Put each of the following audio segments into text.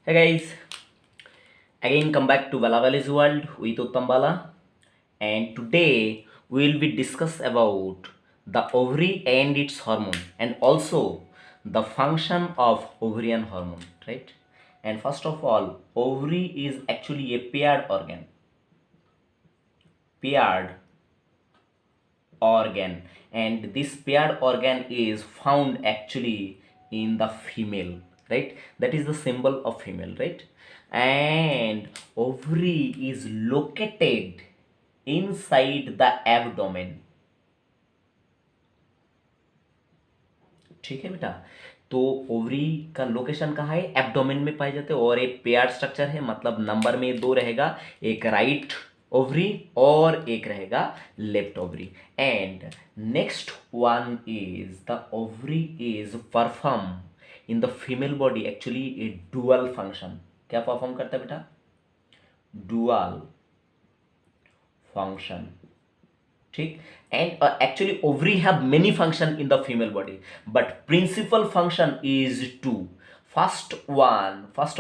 Hey guys, again come back to Valavali's world with Uttam Bala, and today we will be discuss about the ovary and its hormone and also the function of ovarian hormone, right? And first of all, ovary is actually a paired organ, and this paired organ is found actually in the female, right? That is the symbol of female, right? And ovary is located inside the abdomen. ठीक है बेटा, तो ovary का location कहाँ है? Abdomen में पाए जाते हैं और एक पेयर्ड स्ट्रक्चर है, मतलब नंबर में दो रहेगा, एक राइट ओवरी और एक रहेगा left ovary. And next one is the ovary is perform in the female body actually A dual function. क्या परफॉर्म करता है बेटा? Dual function. ठीक. And actually ovary have many function in the female body, but principal function is two. First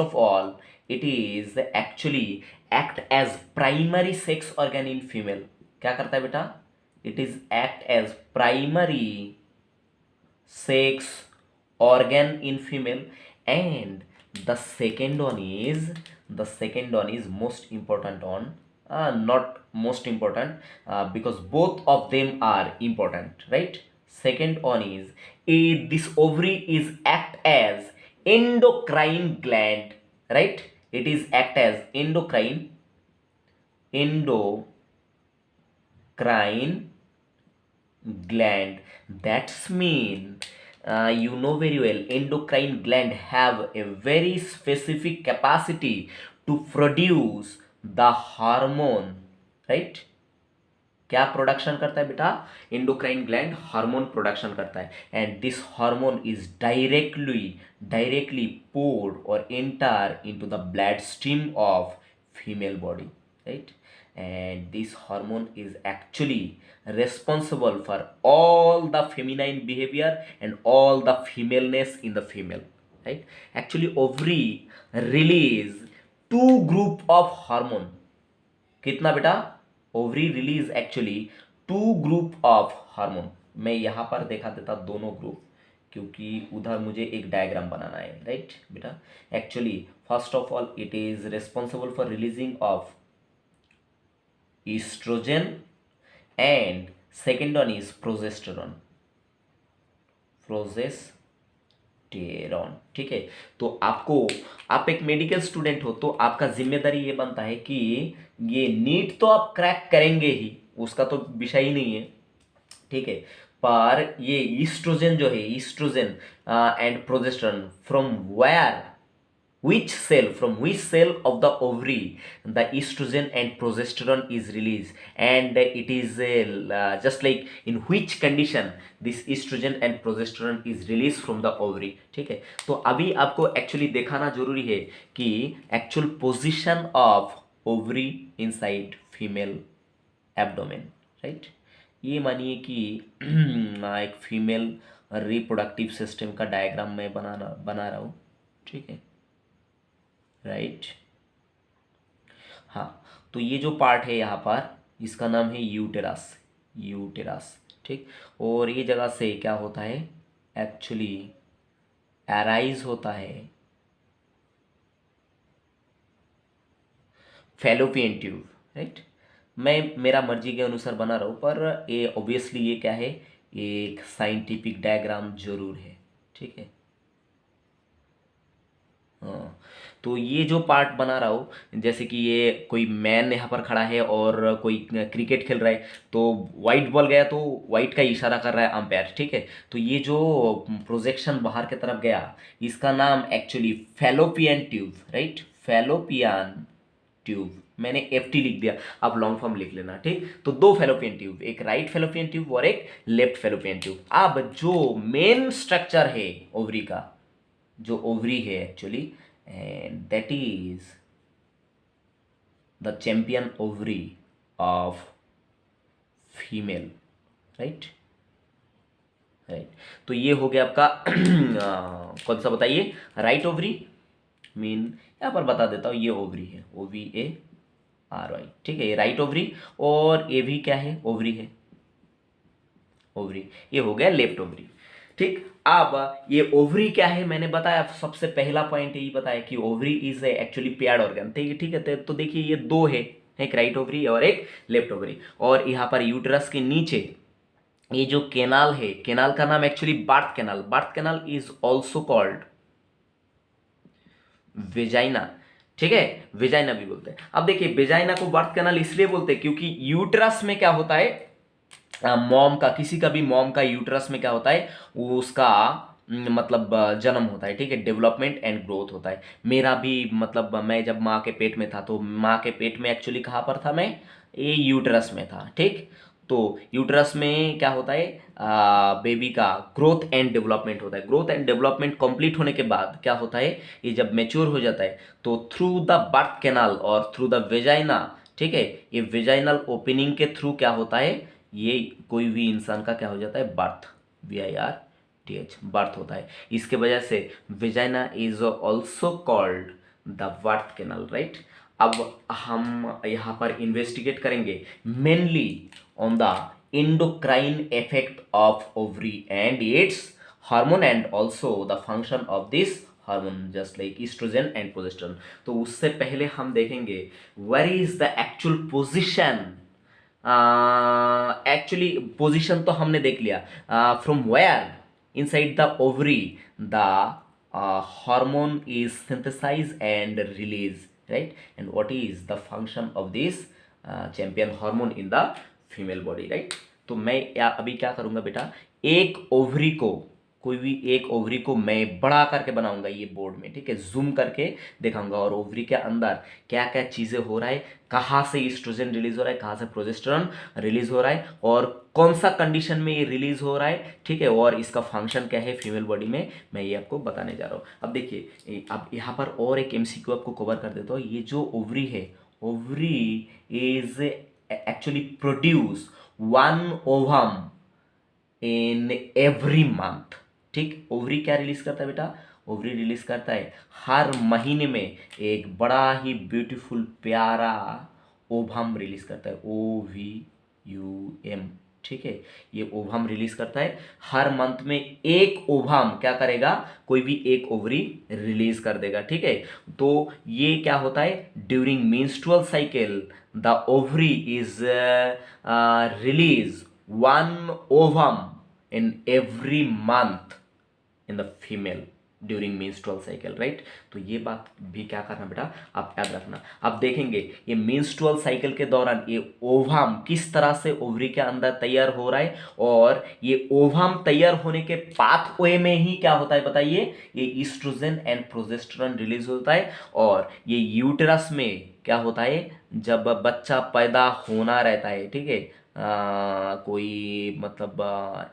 of all, it is actually act as primary sex organ in female. क्या करता है बेटा? It is act as primary sex organ in female. And the second one is most important on, not most important, because both of them are important, right? Second one is, this ovary is act as endocrine gland, right? It is act as endocrine gland. That's mean, you know very well, endocrine gland have a very specific capacity to produce the hormone, right? क्या production करता है बेटा? Endocrine gland hormone production करता है, and this hormone is directly poured और enter into the blood stream of female body, right? And this hormone is actually responsible for all the feminine behavior and all the femaleness in the female, right? Actually ovary release two group of hormone. कितना बेटा? Ovary release actually two group of hormone. मैं यहाँ पर देखा देता दोनों group, क्योंकि उधर मुझे एक डायग्राम बनाना है, राइट बेटा? Actually first of all it is responsible for releasing of estrogen, and second one is progesterone. ठीक है. तो आप एक मेडिकल स्टूडेंट हो, तो आपका जिम्मेदारी ये बनता है कि ये नीट तो आप क्रैक करेंगे ही, उसका तो विषय ही नहीं है, ठीक है? पर ये ईस्ट्रोजन जो है, estrogen and progesterone, from which cell of the ovary the estrogen and progesterone is released, and it is just like in which condition this estrogen and progesterone is released from the ovary. ठीक है? तो अभी आपको actually दिखाना जरूरी है कि actual position of ovary inside female abdomen, right? ये मानिए कि एक फीमेल रिप्रोडक्टिव सिस्टम का डायग्राम मैं बना रहा हूँ, ठीक है? राइट. हाँ, तो ये जो पार्ट है यहाँ पर, इसका नाम है यूटेरस. ठीक. और ये जगह से क्या होता है? एक्चुअली अराइज होता है फैलोपियन ट्यूब, राइट? मैं मेरा मर्जी के अनुसार बना रहा हूँ, पर ये ऑब्वियसली ये क्या है? एक साइंटिफिक डायग्राम जरूर है, ठीक है? हाँ, तो ये जो पार्ट बना रहा हूँ, जैसे कि ये कोई मैन यहाँ पर खड़ा है और कोई क्रिकेट खेल रहा है, तो वाइट बॉल गया तो वाइट का इशारा कर रहा है अंपायर, ठीक है? तो ये जो प्रोजेक्शन बाहर की तरफ गया, इसका नाम actually fallopian tube, right? Fallopian tube. मैंने एफटी लिख दिया, आप लॉन्ग फॉर्म लिख लेना, ठीक? तो दो फैलोपियन ट्यूब, एक राइट फैलोपियन ट्यूब और एक लेफ्ट फैलोपियन ट्यूब. अब जो मेन स्ट्रक्चर है ओवरी का, जो ओवरी है actually, and that is the champion ovary of female, right? तो ये हो गया आपका कौन सा बताइए? राइट ओवरी मीन यहाँ पर बता देता हूँ, ये ओवरी है, OVARY, ठीक है, ये राइट ओवरी, और ये भी क्या है, ओवरी है, ओवरी, ये हो गया लेफ्ट ओवरी। ठीक, अब ये ओवरी क्या है, मैंने बताया सबसे पहला पॉइंट यही बताया कि ovary is actually paired organ. ठीक है, तो देखिए ये दो है, एक राइट ओवरी और एक लेफ्ट ओवरी, और यहाँ पर यूटरस के नीचे ये जो केनाल है, केनाल का नाम actually birth canal, birth canal is also called vagina, ठीक है, वेजाइना भी बोलते हैं। अब देखिए वेजाइना को बर्थ कैनाल इसलिए बोलते हैं क्योंकि यूटरस में क्या होता है, मॉम का, किसी का भी मॉम का यूटरस में क्या होता है, वो उसका मतलब जन्म होता है, ठीक है, डेवलपमेंट एंड ग्रोथ होता है। मेरा भी मतलब मैं जब माँ के पेट में था, तो माँ के पेट में एक्चुअली कहाँ पर था मैं, ये यूटरस में था, ठीक। तो यूटरस में क्या होता है, बेबी का ग्रोथ एंड डेवलपमेंट होता है। ग्रोथ एंड डेवलपमेंट कंप्लीट होने के बाद क्या होता है, ये जब मेच्योर हो जाता है तो थ्रू द बर्थ कैनाल और थ्रू द वेजाइना, ठीक है, ये वेजाइनल ओपनिंग के थ्रू क्या होता है, ये कोई भी इंसान का क्या हो जाता है, बर्थ, BIRTH, बर्थ होता है। इसके वजह से vagina is also called the birth canal, right. अब हम यहाँ पर इन्वेस्टिगेट करेंगे mainly on the endocrine effect of ovary and its hormone and also the function of this hormone just like estrogen and progesterone. तो उससे पहले हम देखेंगे where is the actual position, actually position तो हमने देख लिया, from where inside the ovary the hormone is synthesize and release, right, and what is the function of this champion hormone in the female body, right. तो मैं अभी क्या करूंगा बेटा, एक ओवरी को, कोई भी एक ओवरी को मैं बड़ा करके बनाऊंगा ये बोर्ड में, ठीक है, जूम करके दिखाऊंगा, और ओवरी के अंदर क्या क्या चीज़ें हो रहा है, कहाँ से ईस्ट्रोजन रिलीज हो रहा है, कहाँ से प्रोजेस्टेरोन रिलीज हो रहा है, और कौन सा कंडीशन में ये रिलीज हो रहा है, ठीक है, और इसका फंक्शन क्या है फीमेल बॉडी में, मैं ये आपको बताने जा रहा हूँ। अब देखिए, अब यहाँ पर और एक MCQ आपको कवर कर देता हूँ। ये जो ओवरी है, ovary is actually produce one ovum in every month, ठीक। ओवरी क्या रिलीज करता है बेटा, ओवरी रिलीज करता है हर महीने में एक बड़ा ही ब्यूटीफुल प्यारा ओवम रिलीज करता है, OVUM, ठीक है, ये ओवम रिलीज करता है हर मंथ में, एक ओवम क्या करेगा, कोई भी एक ओवरी रिलीज कर देगा, ठीक है। तो ये क्या होता है, during menstrual cycle the ovary is release one ovum in every month in the female during menstrual cycle, right. तो ये बात भी क्या करना बेटा, आप याद रखना। अब देखेंगे ये menstrual साइकिल के दौरान ये ओवम किस तरह से ओवरी के अंदर तैयार हो रहा है, और ये ओवम तैयार होने के पाथवे में ही क्या होता है बताइए, ये ईस्ट्रोजन एंड प्रोजेस्टेरोन रिलीज होता है, और ये यूटेरस में क्या होता है, जब बच्चा पैदा होना रहता है, ठीक है, कोई मतलब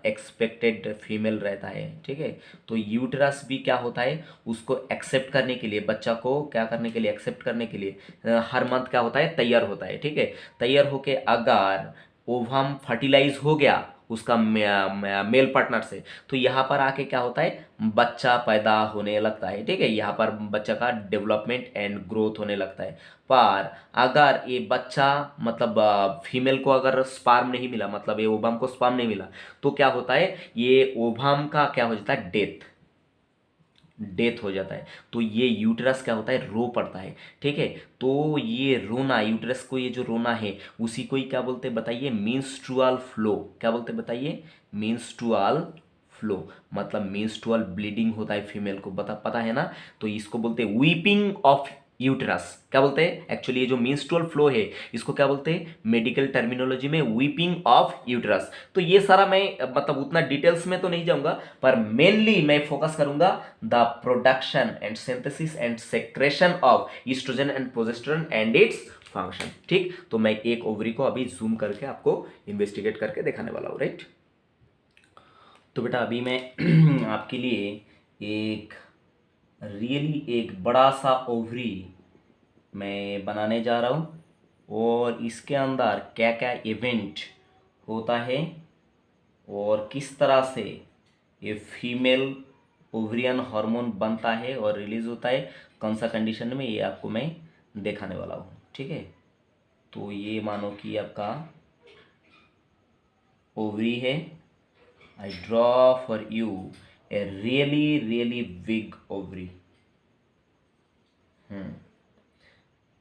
एक्सपेक्टेड फीमेल रहता है, ठीक है, तो यूटरस भी क्या होता है, उसको एक्सेप्ट करने के लिए, बच्चा को क्या करने के लिए, एक्सेप्ट करने के लिए हर मंथ क्या होता है, तैयार होता है, ठीक है। तैयार होके अगर ओवम फर्टिलाइज हो गया उसका मेल पार्टनर से, तो यहाँ पर आके क्या होता है, बच्चा पैदा होने लगता है, ठीक है, यहाँ पर बच्चा का डेवलपमेंट एंड ग्रोथ होने लगता है। पर अगर ये बच्चा मतलब फीमेल को अगर स्पर्म नहीं मिला, मतलब ये ओवम को स्पर्म नहीं मिला, तो क्या होता है, ये ओवम का क्या हो जाता है, डेथ हो जाता है। तो ये यूटरस क्या होता है, रो पड़ता है, ठीक है। तो ये रोना, यूटरस को ये जो रोना है उसी को ही क्या बोलते हैं बताइए, मेंस्ट्रुअल फ्लो, क्या बोलते हैं बताइए, मेंस्ट्रुअल फ्लो, मतलब मेंस्ट्रुअल ब्लीडिंग होता है फीमेल को, पता है ना। तो इसको बोलते हैं वीपिंग ऑफ यूटरस, क्या बोलते हैं एक्चुअली, ये जो मेंस्ट्रुअल फ्लो है इसको क्या बोलते हैं मेडिकल टर्मिनोलॉजी में, वीपिंग ऑफ यूटरस। तो ये सारा मैं मतलब उतना डिटेल्स में तो नहीं जाऊंगा, पर मेनली मैं फोकस करूंगा the production and synthesis and secretion of oestrogen and progesterone and its function, ठीक। तो मैं एक ओवरी को अभी जूम करके आपको इन्वेस्टिगेट करके दिखाने वाला हूँ, राइट। तो बेटा अभी मैं आपके लिए एक रियली एक बड़ा सा ओवरी मैं बनाने जा रहा हूँ, और इसके अंदर क्या क्या इवेंट होता है और किस तरह से ये फीमेल ओवरियन हार्मोन बनता है और रिलीज होता है, कौन सा कंडीशन में, ये आपको मैं दिखाने वाला हूँ, ठीक है। तो ये मानो कि आपका ओवरी है, I draw for U a really really big ovary.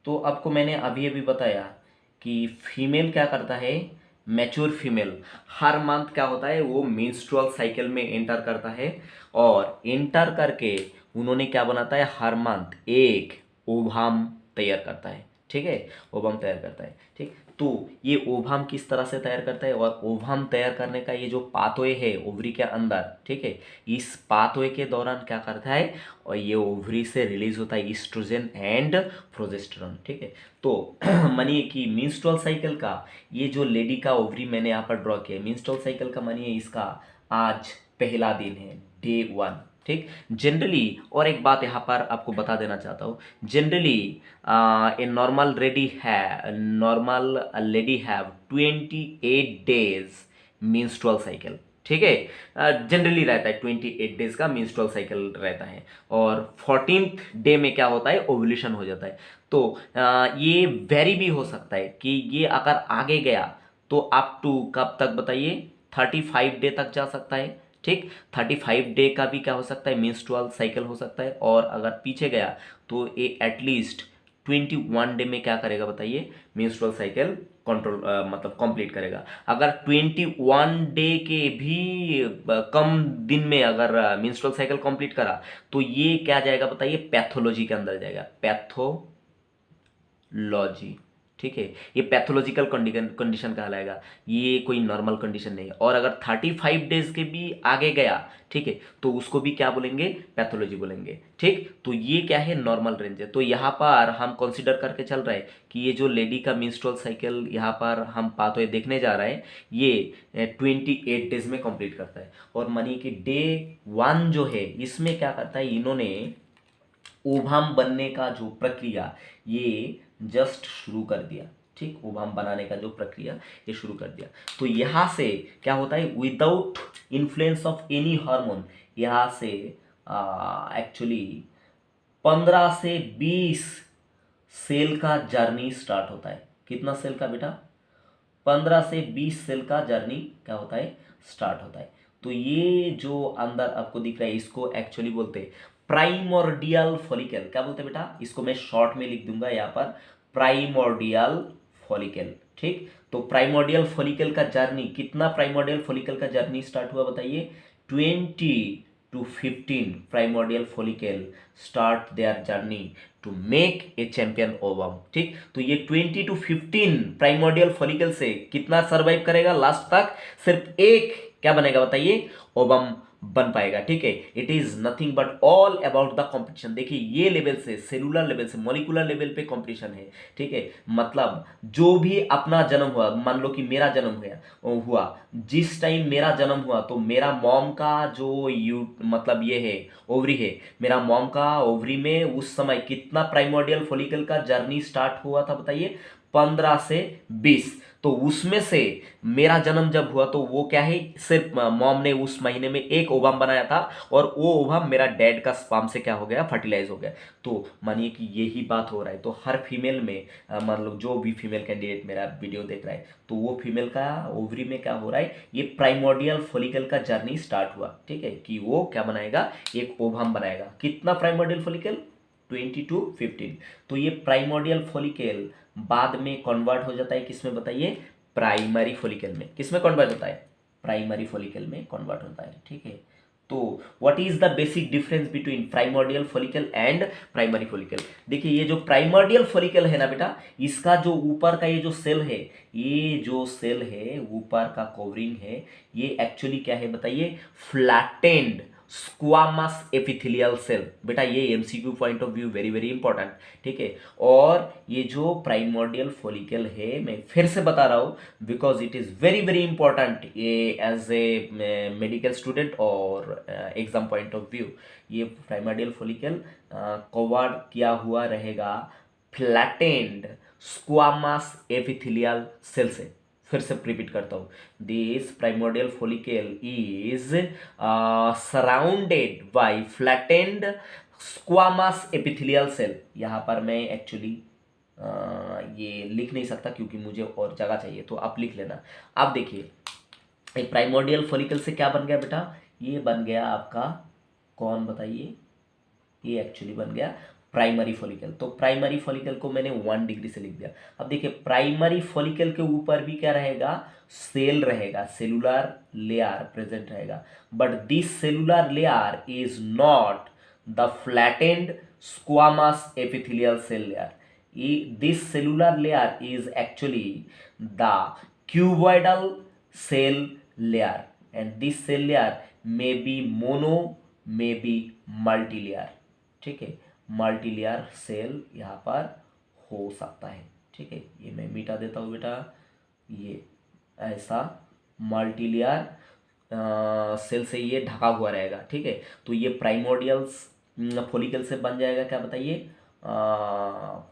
तो आपको मैंने अभी अभी बताया कि फीमेल क्या करता है, मैच्योर फीमेल हर मंथ क्या होता है, वो मेंस्ट्रुअल साइकिल में एंटर करता है, और एंटर करके उन्होंने क्या बनाता है, हर मंथ एक ओवम तैयार करता है, ठीक है, ओवम तैयार करता है, ठीक। तो ये ओवम किस तरह से तैयार करता है, और ओवम तैयार करने का ये जो पाथवे है ओवरी के अंदर, ठीक है, इस पाथवे के दौरान क्या करता है, और ये ओवरी से रिलीज होता है ईस्ट्रोजन एंड प्रोजेस्टेरॉन, ठीक है। तो मानिए कि मेंस्ट्रुअल साइकिल का ये जो लेडी का ओवरी मैंने यहाँ पर ड्रॉ किया है, मेंस्ट्रुअल साइकिल का मानिए इसका आज पहला दिन है, डे 1, ठीक। जनरली, और एक बात यहाँ पर आपको बता देना चाहता हूँ, generally a normal lady have 28 days menstrual cycle, ठीक है, जनरली रहता है 28 डेज का मेंस्ट्रुअल साइकिल रहता है, और 14th डे में क्या होता है, ओव्यूलेशन हो जाता है। तो ये वेरी भी हो सकता है कि ये अगर आगे गया तो अप टू कब तक बताइए, 35 डे तक जा सकता है, ठीक। 35 डे का भी क्या हो सकता है, मेंस्ट्रुअल साइकिल हो सकता है, और अगर पीछे गया तो ये एटलीस्ट 21 डे में क्या करेगा बताइए, मेंस्ट्रुअल साइकिल कंट्रोल मतलब कंप्लीट करेगा। अगर 21 डे के भी कम दिन में अगर मेंस्ट्रुअल साइकिल कंप्लीट करा तो ये क्या जाएगा बताइए, पैथोलॉजी के अंदर जाएगा, पैथोलॉजी, ठीक है, ये पैथोलॉजिकल कंडीशन कहलाएगा, ये कोई नॉर्मल कंडीशन नहीं है। और अगर 35 डेज के भी आगे गया, ठीक है, तो उसको भी क्या बोलेंगे, पैथोलॉजी बोलेंगे, ठीक। तो ये क्या है, नॉर्मल रेंज है। तो यहाँ पर हम कंसीडर करके चल रहे हैं कि ये जो लेडी का मेंस्ट्रुअल साइकिल यहाँ पर हम पाथवे देखने जा रहे हैं, ये 28 डेज में कंप्लीट करता है। और मानिए कि डे 1 जो है इसमें क्या करता है, इन्होंने ओवम बनने का जो प्रक्रिया ये जस्ट शुरू कर दिया, ठीक, ओवम बनाने का जो प्रक्रिया ये शुरू कर दिया। तो यहाँ से क्या होता है, without influence of any hormone, यहाँ से एक्चुअली 15 से 20 सेल का जर्नी स्टार्ट होता है। कितना सेल का बेटा, 15 से 20 सेल का जर्नी क्या होता है, स्टार्ट होता है। तो ये जो अंदर आपको दिख रहा है इसको एक्चुअली बोलते हैं प्राइमोर्डियल फॉलिकल। क्या बोलते हैं बेटा, इसको मैं शॉर्ट में लिख दूंगा यहाँ पर, प्राइमोर्डियल फॉलिकल, ठीक। तो प्राइमोर्डियल फॉलिकल का जर्नी, कितना प्राइमोर्डियल फॉलिकल का जर्नी स्टार्ट हुआ बताइए, 20 to 15 primordial follicle start their journey to make a champion ovum, ठीक। तो ये 20 to 15 प्राइमोर्डियल फॉलिकल से कितना सर्वाइव करेगा लास्ट तक, सिर्फ एक क्या बनेगा बताइए, ओवम बन पाएगा, ठीक है। It is nothing but all about the competition. देखिए ये लेवल से, सेलुलर लेवल से मॉलिक्यूलर लेवल पे कंपटीशन है, ठीक है। मतलब जो भी अपना जन्म हुआ, मान लो कि मेरा जन्म हुआ, जिस टाइम मेरा जन्म हुआ तो मेरा मॉम का जो मतलब ये है ओवरी है, मेरा मॉम का ओवरी में उस समय कितना प्राइमोर्डियल फॉलिकल का जर्नी स्टार्ट हुआ था बताइए, 15 से 20। तो उसमें से मेरा जन्म जब हुआ तो वो क्या है, सिर्फ मॉम ने उस महीने में एक ओवम बनाया था, और वो ओवम मेरा डैड का स्पर्म से क्या हो गया, फर्टिलाइज हो गया। तो मानिए कि यही बात हो रहा है। तो हर फीमेल में मतलब जो भी फीमेल कैंडिडेट मेरा वीडियो देख रहा है, तो वो फीमेल का ओवरी में क्या हो रहा है, ये प्राइमोर्डियल फॉलिकल का जर्नी स्टार्ट हुआ, ठीक है, कि वो क्या बनाएगा, एक ओवम बनाएगा। कितना प्राइमोर्डियल फॉलिकल, 20 to 15। तो ये प्राइमोर्डियल फॉलिकल बाद में कन्वर्ट हो जाता है किसमें बताइए, प्राइमरी फॉलिकल में। किसमें कन्वर्ट होता है, प्राइमरी फॉलिकल में कन्वर्ट होता है, ठीक है। तो what is the basic difference between primordial follicle and primary follicle. देखिए ये जो प्राइमोर्डियल फॉलिकल है ना बेटा, इसका जो ऊपर का ये जो सेल है, ये जो सेल है ऊपर का कवरिंग है, ये एक्चुअली क्या है बताइए, फ्लैटेंड स्क्वामस एपिथेलियल सेल। बेटा ये MCQ point of view very very important, ठीक है। और ये जो प्राइमोर्डियल फॉलिकल है, मैं फिर से बता रहा हूँ because it is very very important ये एज ए मेडिकल स्टूडेंट और एग्जाम पॉइंट ऑफ व्यू। ये प्राइमोर्डियल फॉलिकल कवर किया हुआ रहेगा फ्लैटेंड स्क्वामस एपिथेलियल सेल से। फिर से रिपीट करता हूँ, this primordial follicle is surrounded by flattened squamous epithelial cell. यहाँ पर मैं एक्चुअली ये लिख नहीं सकता क्योंकि मुझे और जगह चाहिए, तो आप लिख लेना। आप देखिए एक प्राइमोडियल फॉलिकल से क्या बन गया बेटा, ये बन गया आपका, कौन बताइए, ये एक्चुअली बन गया प्राइमरी फॉलिकल। तो प्राइमरी फॉलिकल को मैंने 1 डिग्री से लिख दिया। अब देखिए प्राइमरी फॉलिकल के ऊपर भी क्या रहेगा, सेल रहेगा, सेलुलर लेयर प्रेजेंट रहेगा, but this cellular layer is not the flattened squamous epithelial cell layer. this cellular layer is actually the cuboidal cell layer, and this cell layer may be mono, may be multilayer। ठीक है, multilayer cell यहाँ पर हो सकता है। ठीक है, ये मैं मिटा देता हूँ बेटा, ये ऐसा मल्टीलेयर सेल से ये ढका हुआ रहेगा। ठीक है, तो ये प्राइमोडियल्स फॉलिकल से बन जाएगा, क्या बताइए,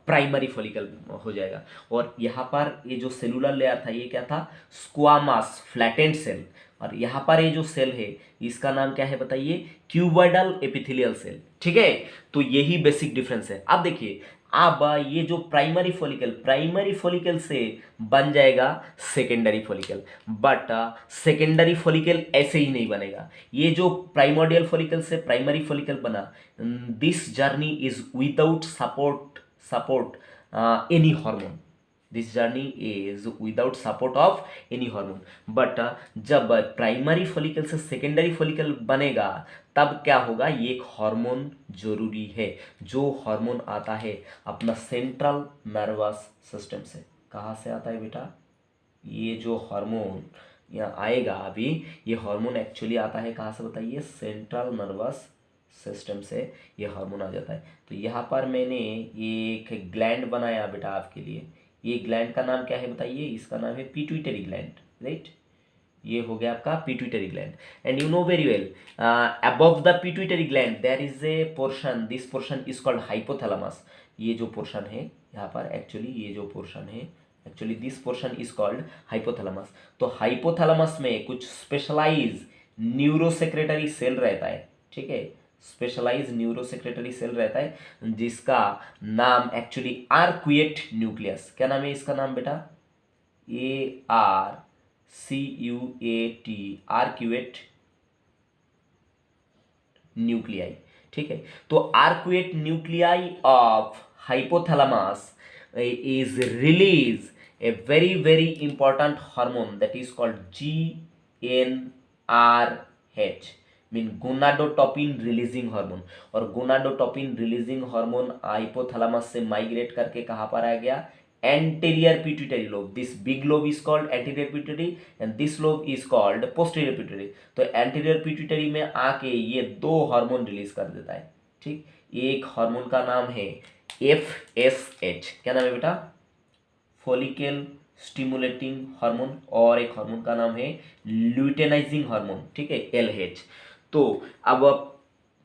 प्राइमरी फॉलिकल हो जाएगा। और यहाँ पर ये जो सेलुलर लेयर था ये क्या था, स्क्वामस फ्लैटेंड सेल, और यहाँ पर ये जो सेल है इसका नाम क्या है बताइए, क्यूबॉइडल एपिथेलियल सेल। ठीक है, तो यही बेसिक डिफरेंस है। अब देखिए अब ये जो प्राइमरी फॉलिकल से बन जाएगा secondary follicle, but secondary follicle ऐसे ही नहीं बनेगा। ये जो प्राइमोडियल फॉलिकल से प्राइमरी फॉलिकल बना, this journey is without support any hormone, this journey is without support of any hormone. But जब प्राइमरी फॉलिकल से सेकेंडरी फॉलिकल बनेगा तब क्या होगा, ये एक हार्मोन जरूरी है, जो हार्मोन आता है अपना सेंट्रल नर्वस सिस्टम से। कहाँ से आता है बेटा, ये जो हार्मोन यहाँ आएगा अभी, ये हार्मोन एक्चुअली आता है कहाँ से बताइए, सेंट्रल नर्वस सिस्टम से ये हार्मोन आ जाता है। तो यहाँ पर मैंने एक ग्लैंड बनाया बेटा आपके लिए, ये ग्लैंड का नाम क्या है बताइए, इसका नाम है पिट्यूटरी ग्लैंड, राइट। ये हो गया आपका pituitary gland, and you know very well above the pituitary gland there is a portion, this portion is called hypothalamus. ये जो पोर्शन है यहाँ पर एक्चुअली, ये जो पोर्शन है actually this portion is called hypothalamus. तो हाइपोथैलेमस में कुछ स्पेशलाइज न्यूरोसेक्रेटरी सेल रहता है। ठीक है, स्पेशलाइज न्यूरोसेक्रेटरी सेल रहता है जिसका नाम एक्चुअली आर्क्वेट न्यूक्लियस। क्या नाम है इसका नाम बेटा, ARCUAT, आर्क्वेट न्यूक्लियाई। ठीक है, तो arcuate nuclei of hypothalamus is release a very important hormone that is called GnRH, mean gonadotropin releasing hormone. और गोनाडोटोपिन रिलीजिंग हार्मोन हाइपोथैलेमस से माइग्रेट करके कहाँ पर आ गया, anterior pituitary lobe. This big lobe is called anterior pituitary and this lobe is called posterior pituitary. तो anterior pituitary में आके ये 2 हार्मोन रिलीज कर देता है। ठीक, एक हार्मोन का नाम है FSH, क्या नाम है बेटा, फॉलिकल स्टिमुलेटिंग हार्मोन, और एक हार्मोन का नाम है ल्यूटेनाइजिंग हार्मोन। ठीक है, LH। तो अब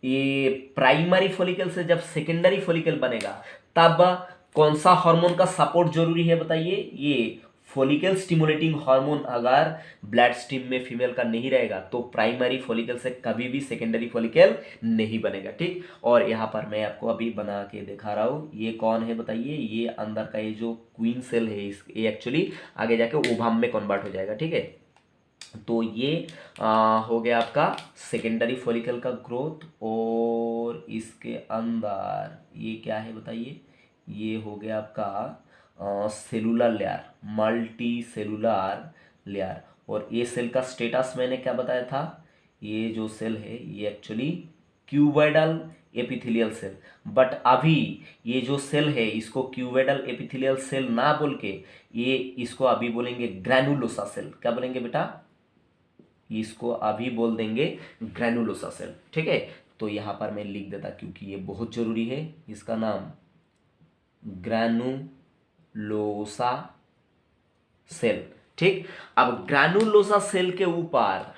ये प्राइमरी फॉलिकल से जब सेकेंडरी फॉलिकल बनेगा तब कौन सा हार्मोन का सपोर्ट जरूरी है बताइए, ये फॉलिकल स्टिमुलेटिंग हार्मोन अगर ब्लड स्ट्रीम में फीमेल का नहीं रहेगा तो प्राइमरी फॉलिकल से कभी भी सेकेंडरी फॉलिकल नहीं बनेगा। ठीक, और यहाँ पर मैं आपको अभी बना के दिखा रहा हूँ, ये कौन है बताइए, ये अंदर का ये जो क्वीन सेल है ये एक्चुअली आगे जाके ओवम में कन्वर्ट हो जाएगा। ठीक है, तो ये हो गया आपका सेकेंडरी फॉलिकल का ग्रोथ, और इसके अंदर ये क्या है बताइए, ये हो गया आपका cellular layer, multi cellular layer. और ये सेल का स्टेटस मैंने क्या बताया था, ये जो सेल है ये actually cuboidal epithelial cell, but अभी ये जो सेल है इसको क्यूबॉइडल एपिथेलियल सेल ना बोल के ये इसको अभी बोलेंगे ग्रैनुलोसा सेल। क्या बोलेंगे बेटा, इसको अभी बोल देंगे ग्रैनुलोसा सेल। ठीक है, तो यहाँ पर मैं लिख देता क्योंकि ये बहुत जरूरी है, इसका नाम ग्रैनुलोसा सेल। ठीक, अब ग्रैनुलोसा सेल के ऊपर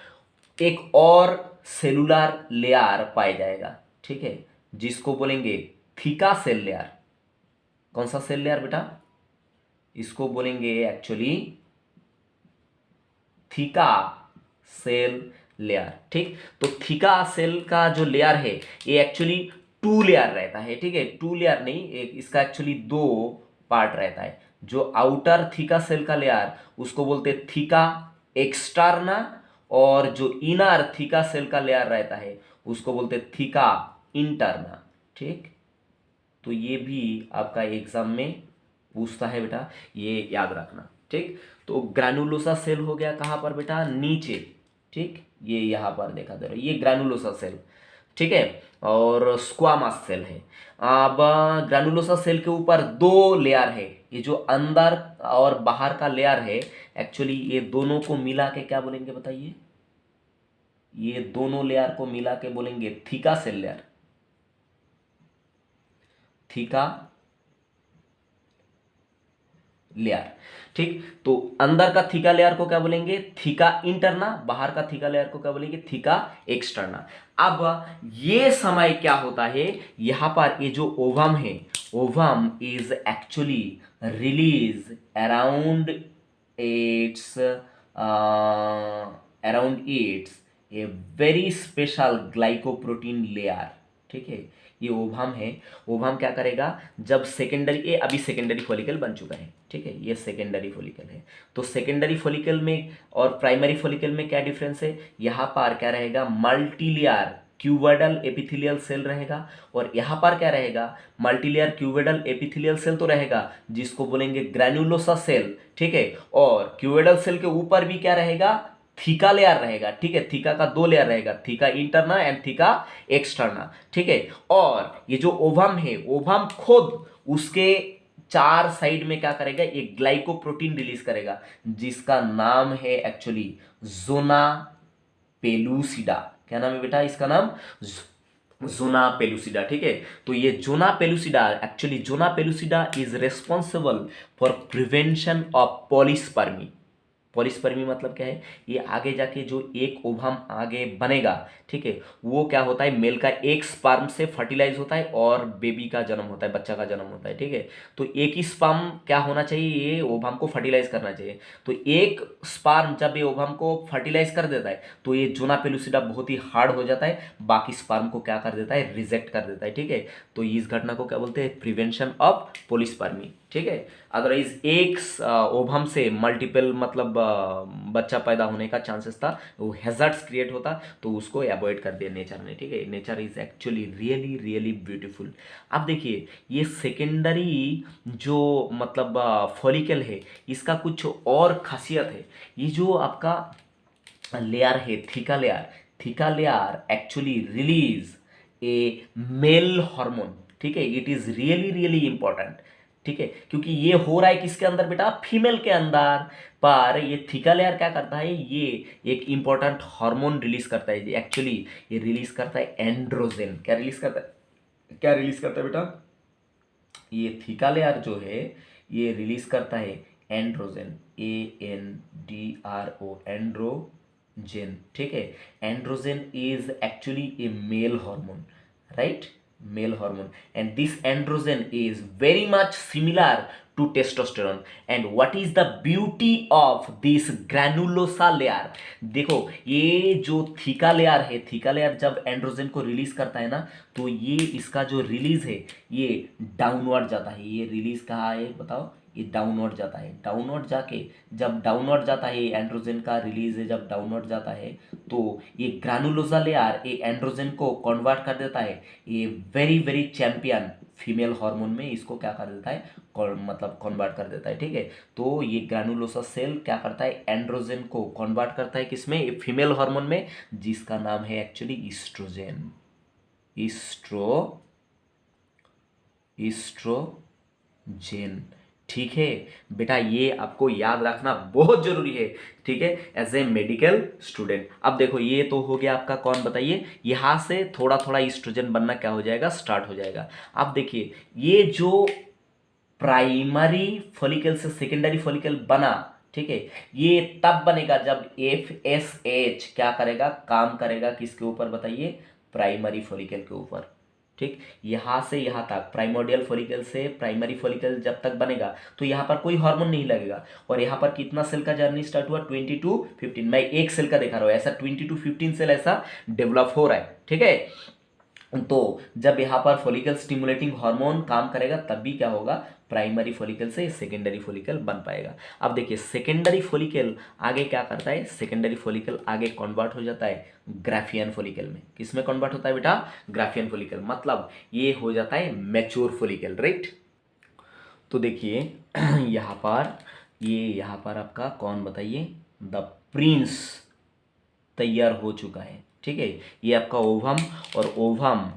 एक और सेलुलर लेयर पाया जाएगा। ठीक है, जिसको बोलेंगे थीका सेल लेयर। कौन सा सेल लेयर बेटा, इसको बोलेंगे एक्चुअली थीका सेल लेयर। ठीक, तो थीका सेल का जो लेयर है ये एक्चुअली टू लेयर रहता है। ठीक है, टू लेयर नहीं, एक इसका एक्चुअली दो पार्ट रहता है। जो आउटर थीका सेल का लेयर उसको बोलते हैं थीका एक्सटर्ना, और जो इनर थीका सेल का लेयर रहता है उसको बोलते हैं थीका इंटरना। ठीक, तो ये भी आपका एग्जाम में पूछता है बेटा, ये याद रखना। ठीक, तो ग्रैनुलोसा सेल हो गया कहाँ पर बेटा, नीचे। ठीक, ये यहाँ पर देखा दे रहा है, ये ग्रैनुलोसा सेल। ठीक है, और स्क्वामस सेल है। अब ग्रैनुलोसा सेल के ऊपर दो लेयर है, ये जो अंदर और बाहर का लेयर है, एक्चुअली ये दोनों को मिला के क्या बोलेंगे बताइए, ये दोनों लेयर को मिला के बोलेंगे theca cell layer. Theca layer. ठीक, तो अंदर का थीका लेयर को क्या बोलेंगे, थीका इंटरना, बाहर का थीका लेयर को क्या बोलेंगे, थीका एक्सटर्ना। अब ये समय क्या होता है, यहां पर ये जो ओवम है, ovum is actually release around it's a very special glycoprotein layer. ठीक है, ये ओवम है। ओवम क्या करेगा, जब सेकेंडरी, ये अभी सेकेंडरी फॉलिकल बन चुका है। ठीक है, ये सेकेंडरी फॉलिकल है। तो सेकेंडरी फॉलिकल में और प्राइमरी फॉलिकल में क्या डिफरेंस है, यहाँ पर क्या रहेगा, मल्टीलेयर क्यूबोइडल एपिथेलियल सेल रहेगा, और यहाँ पर क्या रहेगा, मल्टीलेयर क्यूबोइडल एपिथेलियल सेल तो रहेगा जिसको बोलेंगे ग्रैनुलोसा सेल। ठीक है, और क्यूबोइडल सेल के ऊपर भी क्या रहेगा, थीका लेयर रहेगा। ठीक है, थीका का दो लेयर रहेगा, theca interna and theca externa. ठीक है, और ये जो ओवम है, ओवम खुद उसके चार साइड में क्या करेगा, ये ग्लाइकोप्रोटीन रिलीज करेगा जिसका नाम है एक्चुअली जोना पेलुसिडा। क्या नाम है बेटा इसका नाम, जोना पेलुसिडा। ठीक है, तो ये zona pellucida, actually zona pellucida is responsible for prevention of polyspermy. Polyspermy मतलब क्या है, ये आगे जाके जो एक ओवम आगे बनेगा, ठीक है, वो क्या होता है, मेल का एक स्पर्म से फर्टिलाइज होता है और बेबी का जन्म होता है, बच्चा का जन्म होता है। ठीक है, तो एक ही स्पर्म क्या होना चाहिए, ये ओवम को फर्टिलाइज करना चाहिए। तो एक स्पर्म जब ये ओवम को फर्टिलाइज कर देता है तो ये जोना पेलुसिडा बहुत ही हार्ड हो जाता है, बाकी स्पर्म को क्या कर देता है, रिजेक्ट कर देता है। ठीक है, तो इस घटना को क्या बोलते हैं, प्रिवेंशन ऑफ पॉलीस्पर्मी। ठीक है, अदरवाइज एक ओवम से मल्टीपल मतलब बच्चा पैदा होने का चांसेस था, वो हैजर्ड्स क्रिएट होता, तो उसको अवॉइड कर दिया नेचर ने। ठीक है, nature is actually really really beautiful. अब देखिए, ये सेकेंडरी जो मतलब फॉलिकल है, इसका कुछ और खासियत है। ये जो आपका लेयर है, theca layer actually release a male hormone. ठीक है, it is really really important. ठीक है, क्योंकि ये हो रहा है किसके अंदर बेटा, फीमेल के अंदर, पर ये थीका लेयर क्या करता है, ये एक इंपॉर्टेंट हार्मोन रिलीज करता है। एक्चुअली ये रिलीज करता है एंड्रोजन। क्या रिलीज करता है, क्या रिलीज करता है बेटा, ये थीका लेयर जो है ये रिलीज करता है एंड्रोजन, ANDRO, एंड्रोजन। ठीक है, androgen is actually A male hormone, right, male hormone, and this androgen is very much similar to testosterone. And what is the beauty of this granulosa layer, देखो ये जो theca layer है, theca layer जब androgen को release करता है ना, तो ये इसका जो रिलीज है ये डाउनवर्ड जाता है। ये रिलीज कहाँ है बताओ, ये डाउनवर्ड जाता है। डाउनवर्ड जाके, जब डाउनवर्ड जाता है एंड्रोजन का रिलीज है, जब डाउनवर्ड जाता है तो ये ग्रानुलोसा लेयर ये एंड्रोजन को कन्वर्ट कर देता है, ये very very champion female hormone में इसको क्या कर देता है, मतलब कन्वर्ट कर देता है। ठीक है, तो ये ग्रानुलोसा सेल क्या करता है, एंड्रोजन को कन्वर्ट करता है किसमें, फीमेल हार्मोन में, जिसका नाम है एक्चुअली ईस्ट्रोजन। ईस्ट्रोजन। ठीक है बेटा, ये आपको याद रखना बहुत जरूरी है। ठीक है, एज ए मेडिकल स्टूडेंट। अब देखो ये तो हो गया आपका, कौन बताइए, यहां से थोड़ा थोड़ा ईस्ट्रोजन बनना क्या हो जाएगा, स्टार्ट हो जाएगा। अब देखिए, ये जो प्राइमरी फॉलिकल से सेकेंडरी फॉलिकल बना, ठीक है, ये तब बनेगा जब FSH क्या करेगा, काम करेगा किसके ऊपर बताइए, प्राइमरी फॉलिकल के ऊपर। ठीक, यहाँ से यहाँ तक प्राइमोडियल फॉलिकल से प्राइमरी फॉलिकल जब तक बनेगा तो यहाँ पर कोई हार्मोन नहीं लगेगा। और यहाँ पर कितना सेल का जर्नी स्टार्ट हुआ, 20 to 15, मैं एक सेल का दिखा रहा हूँ, ऐसा 20 to 15 सेल ऐसा डेवलप हो रहा है। ठीक है, तो जब यहाँ पर फॉलिकल स्टिमुलेटिंग हार्मोन काम करेगा तब भी क्या होगा, प्राइमरी फॉलिकल से सेकेंडरी फॉलिकल बन पाएगा। अब देखिए सेकेंडरी फॉलिकल आगे क्या करता है, सेकेंडरी फॉलिकल आगे कन्वर्ट हो जाता है ग्राफियन फॉलिकल में। किसमें कन्वर्ट होता है बेटा, ग्राफियन फॉलिकल, मतलब ये हो जाता है मैच्योर फॉलिकल, राइट। तो देखिए यहाँ पर आपका कौन बताइए, द प्रिंस तैयार हो चुका है। ठीक है, ये आपका ओवम, और ओवम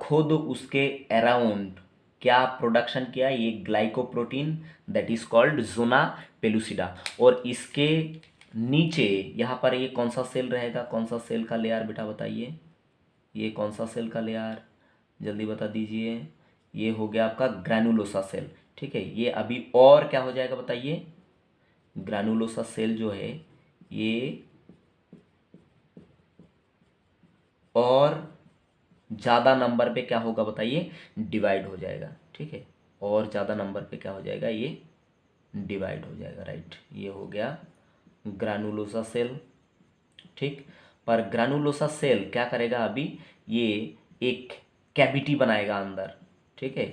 खुद उसके अराउंड क्या प्रोडक्शन किया, ये glycoprotein that is called zona pellucida. और इसके नीचे यहाँ पर ये कौन सा सेल रहेगा, कौन सा सेल का लेयर बेटा बताइए, ये कौन सा सेल का लेयर, जल्दी बता दीजिए। ये हो गया आपका ग्रैनुलोसा सेल। ठीक है, ये अभी और क्या हो जाएगा बताइए, ग्रैनुलोसा सेल जो है ये और ज़्यादा नंबर पे क्या होगा बताइए, डिवाइड हो जाएगा। ठीक है, और ज़्यादा नंबर पे क्या हो जाएगा, ये डिवाइड हो जाएगा, राइट। ये हो गया ग्रैनुलोसा सेल। ठीक, पर ग्रैनुलोसा सेल क्या करेगा अभी, ये एक कैविटी बनाएगा अंदर। ठीक है,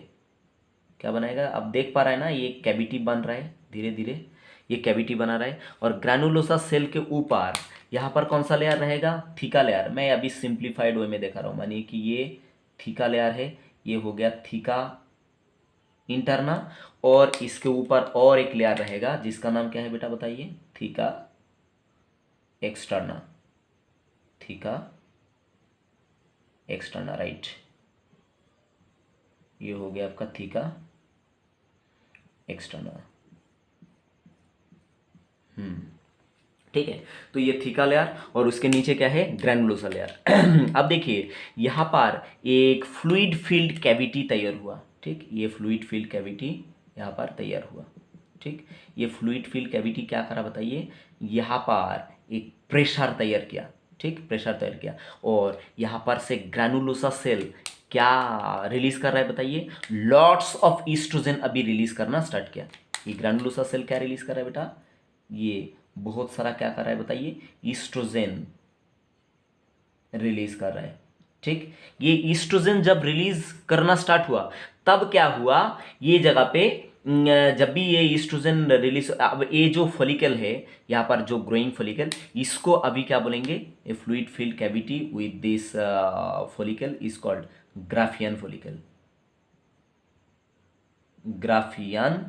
क्या बनाएगा, अब देख पा रहा है ना, ये कैविटी बन रहा है धीरे धीरे, ये कैविटी बना रहा है। और ग्रैनुलोसा सेल के ऊपर यहाँ पर कौन सा लेयर रहेगा, थीका लेयर। मैं अभी सिंप्लीफाइड वे में दिखा रहा हूँ, मानिए कि ये थीका लेयर है, ये हो गया थीका इंटरना, और इसके ऊपर और एक लेयर रहेगा जिसका नाम क्या है बेटा बताइए, theca externa, theca externa, right. ये हो गया आपका थीका एक्सटर्ना। ठीक है, तो ये थीका लेयर और उसके नीचे क्या है, ग्रैनुलोसा लेयर। अब देखिए यहाँ पर एक फ्लूइड फील्ड कैविटी तैयार हुआ। ठीक, ये फ्लूइड फील्ड कैविटी यहाँ पर तैयार हुआ। ठीक, ये फ्लूइड फील्ड कैविटी क्या करा बताइए, यहाँ पर एक प्रेशर तैयार किया। ठीक, प्रेशर तैयार किया, और यहाँ पर से ग्रैनुलोसा सेल क्या रिलीज कर रहा है बताइए, लॉट्स ऑफ ईस्ट्रोजन अभी रिलीज करना स्टार्ट किया। ये ग्रैनुलोसा सेल क्या रिलीज कर रहा है बेटा, ये बहुत सारा क्या कर रहा है बताइए, ईस्ट्रोजन रिलीज कर रहा है। ठीक, ये ईस्ट्रोजन जब रिलीज करना स्टार्ट हुआ तब क्या हुआ, ये जगह पे जब भी ये ईस्ट्रोजन रिलीज, अब ये जो फॉलिकल है यहाँ पर जो ग्रोइंग फॉलिकल, इसको अभी क्या बोलेंगे, ए fluid field cavity with this follicle is called Graafian follicle, Graafian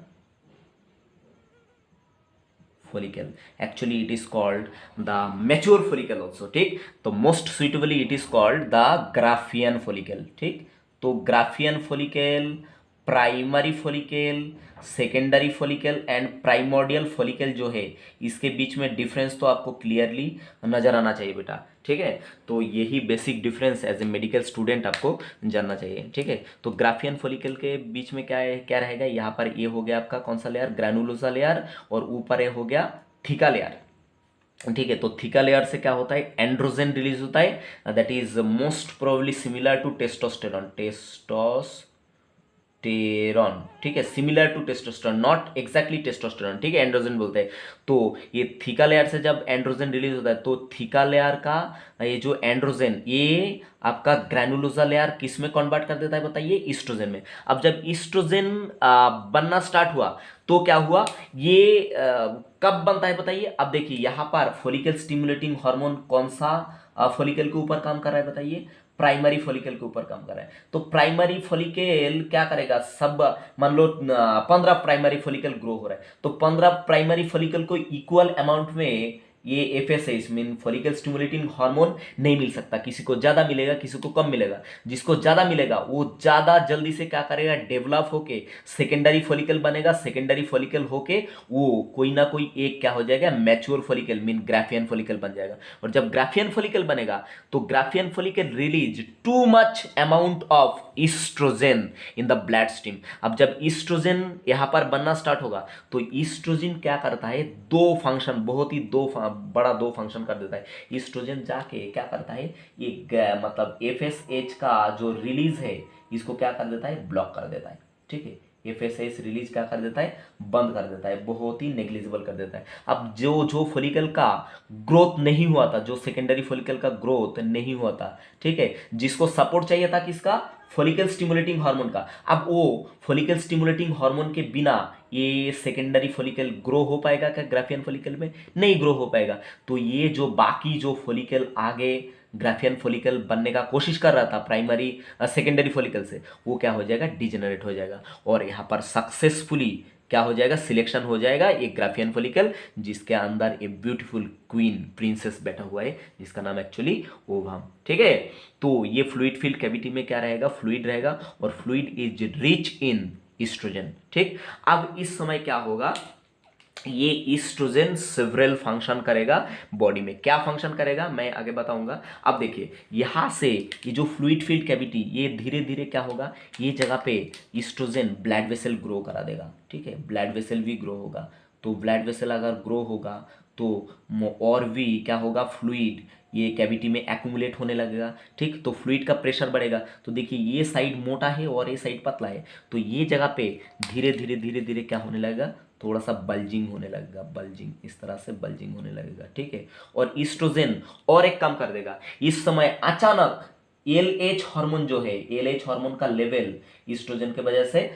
follicle. Actually it is called the mature follicle also. ठीक, तो most suitably it is called the Graafian follicle. ठीक, तो Graafian follicle, primary follicle, secondary follicle and primordial follicle जो है, इसके बीच में difference तो आपको क्लियरली नजर आना चाहिए बेटा। ठीक है, तो यही basic difference as a medical student आपको जानना चाहिए। ठीक है, तो ग्राफियन फॉलिकल के बीच में क्या है, क्या रहेगा, यहाँ पर ये हो गया आपका कौन सा लेयर, ग्रैनुलोसा लेयर, और ऊपर ये हो गया थीका लेयर। ठीक है, तो थीका लेयर से क्या होता है, एंड्रोजन रिलीज होता है, that is most probably similar to testosterone, testosterone. ठीक है, similar to testosterone, not exactly testosterone. ठीक है, एंड्रोजन बोलते हैं। तो ये थीका लेयर से जब एंड्रोजन रिलीज होता है तो थीका लेयर का ये जो एंड्रोजन, ये आपका ग्रैनुलोसा लेयर किस में कन्वर्ट कर देता है बताइए, ईस्ट्रोजन में। अब जब ईस्ट्रोजन बनना स्टार्ट हुआ तो क्या हुआ, ये कब बनता है बताइए। अब देखिए यहाँ पर फॉलिकल स्टिमुलेटिंग हार्मोन कौन सा फॉलिकल के ऊपर काम कर रहा है बताइए, प्राइमरी फॉलिकल के ऊपर काम कर रहा है। तो प्राइमरी फॉलिकल क्या करेगा, सब मान लो 15 प्राइमरी फॉलिकल ग्रो हो रहा है, तो 15 प्राइमरी फॉलिकल को इक्वल अमाउंट में ये FSH mean follicle stimulating hormone नहीं मिल सकता, किसी को ज़्यादा मिलेगा, किसी को कम मिलेगा। जिसको ज़्यादा मिलेगा वो ज़्यादा जल्दी से क्या करेगा, डेवलप होके सेकेंडरी फॉलिकल बनेगा, सेकेंडरी फॉलिकल होके वो कोई ना कोई एक क्या हो जाएगा, mature follicle mean graafian follicle बन जाएगा। और जब ग्राफियन फॉलिकल बनेगा तो graafian follicle release too much amount of estrogen in the blood stream. अब जब ईस्ट्रोजन यहाँ पर बनना स्टार्ट होगा तो ईस्ट्रोजन क्या करता है, दो फंक्शन, बहुत ही दो बड़ा दो फंक्शन कर देता है। ईस्ट्रोजन जाके क्या करता है, ये मतलब एफएसएच का जो रिलीज है इसको क्या कर देता है, ब्लॉक कर देता है। ठीक है, एफएसएच रिलीज क्या कर देता है, बंद कर देता है, बहुत ही नेग्लिजिबल कर देता है। अब जो जो फॉलिकल का ग्रोथ नहीं हुआ था, जो सेकेंडरी फॉलिकल का ग्रोथ नहीं हुआ था, ठीक है, जिसको सपोर्ट चाहिए था किसका, फॉलिकल स्टिमुलेटिंग हार्मोन का, अब वो फॉलिकल स्टिमुलेटिंग हार्मोन के बिना ये सेकेंडरी फॉलिकल ग्रो हो पाएगा क्या, ग्राफियन फॉलिकल में नहीं ग्रो हो पाएगा। तो ये जो बाकी जो फॉलिकल आगे ग्राफियन फॉलिकल बनने का कोशिश कर रहा था प्राइमरी सेकेंडरी फॉलिकल से, वो क्या हो जाएगा, डिजेनरेट हो जाएगा। और यहाँ पर सक्सेसफुली क्या हो जाएगा, सिलेक्शन हो जाएगा एक ग्राफियन फॉलिकल जिसके अंदर एक ब्यूटीफुल क्वीन प्रिंसेस बैठा हुआ है जिसका नाम एक्चुअली ओवम। ठीक है, तो ये फ्लूइड फील्ड कैविटी में क्या रहेगा, फ्लूइड रहेगा, और fluid is rich in estrogen. ठीक, अब इस समय क्या होगा, ये ईस्ट्रोजन सेवरल फंक्शन करेगा बॉडी में। क्या फंक्शन करेगा मैं आगे बताऊंगा। अब देखिए यहां से ये जो फ्लूइड फील्ड कैविटी, ये धीरे धीरे क्या होगा, ये जगह पे ईस्ट्रोजन ब्लड वेसल ग्रो करा देगा। ठीक है, ब्लड वेसल भी ग्रो होगा। तो ब्लड वेसल अगर ग्रो होगा तो और भी क्या होगा, फ्लूइड ये कैविटी में एक्यूमुलेट होने लगेगा। ठीक, तो फ्लूइड का प्रेशर बढ़ेगा। तो देखिए ये साइड मोटा है और ये साइड पतला है, तो ये जगह पे धीरे धीरे धीरे धीरे क्या होने लगेगा, थोड़ा सा बल्जिंग होने लगेगा, बल्जिंग, इस तरह से बल्जिंग होने लगेगा। ठीक है, और ईस्ट्रोजन और एक काम कर देगा, इस समय अचानक एलएच हार्मोन जो है, एलएच हार्मोन का लेवल ईस्ट्रोजन के वजह से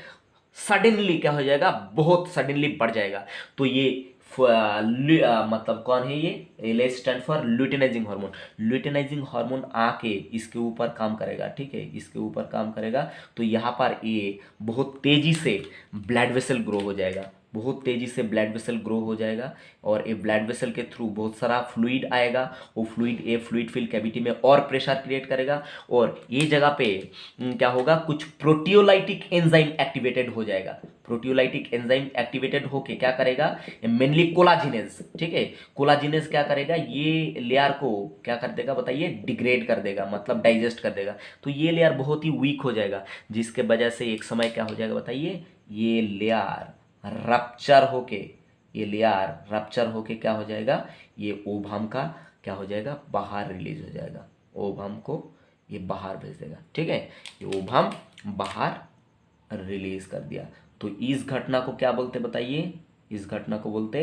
सडनली क्या हो जाएगा, बहुत सडनली बढ़ जाएगा। तो ये मतलब कौन है ये, L stand for luteinising hormone. Luteinising hormone आके इसके ऊपर काम करेगा। ठीक है, इसके ऊपर काम करेगा, तो यहाँ पर ये बहुत तेजी से ब्लड वेसल ग्रो हो जाएगा, बहुत तेजी से ब्लड वेसल ग्रो हो जाएगा, और ये ब्लड वेसल के थ्रू बहुत सारा फ्लूइड आएगा। वो फ्लूइड ये फ्लूइड फील्ड कैविटी में और प्रेशर क्रिएट करेगा, और ये जगह पे क्या होगा, कुछ प्रोटियोलाइटिक एंजाइम एक्टिवेटेड हो जाएगा। प्रोटियोलाइटिक एंजाइम एक्टिवेटेड होके क्या करेगा, मेनली कोलाजिनेज। ठीक है, कोलाजिनेज क्या करेगा, ये लेयर को क्या कर देगा बताइए, डिग्रेड कर देगा, मतलब डाइजेस्ट कर देगा। तो ये लेयर बहुत ही वीक हो जाएगा, जिसके वजह से एक समय क्या हो जाएगा बताइए, ये लेयर रप्चर होके, ये लेयर रप्चर होके क्या हो जाएगा, ये ओवम का क्या हो जाएगा, बाहर रिलीज हो जाएगा। ओवम को ये बाहर भेज देगा। ठीक है, ये ओवम बाहर रिलीज कर दिया। तो इस घटना को क्या बोलते बताइए, इस घटना को बोलते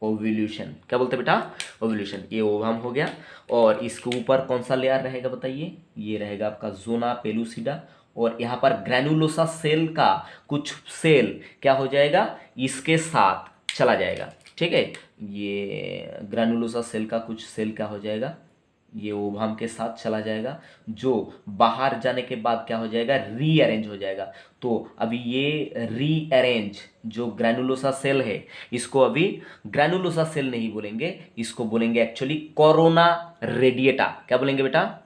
ओव्यूल्यूशन। क्या बोलते बेटा, ओव्यूल्यूशन। ये ओवम हो गया, और इसके ऊपर कौन सा लेयर रहेगा बताइए, ये रहेगा आपका जोना पेलुसिडा, और यहाँ पर ग्रैनुलोसा सेल का कुछ सेल क्या हो जाएगा, इसके साथ चला जाएगा। ठीक है, ये ग्रैनुलोसा सेल का कुछ सेल क्या हो जाएगा, ये ओवम के साथ चला जाएगा, जो बाहर जाने के बाद क्या हो जाएगा, रीअरेंज हो जाएगा। तो अभी ये रीअरेंज जो ग्रैनुलोसा सेल है, इसको अभी ग्रैनुलोसा सेल नहीं बोलेंगे, इसको बोलेंगे एक्चुअली कोरोना रेडिएटा। क्या बोलेंगे बेटा,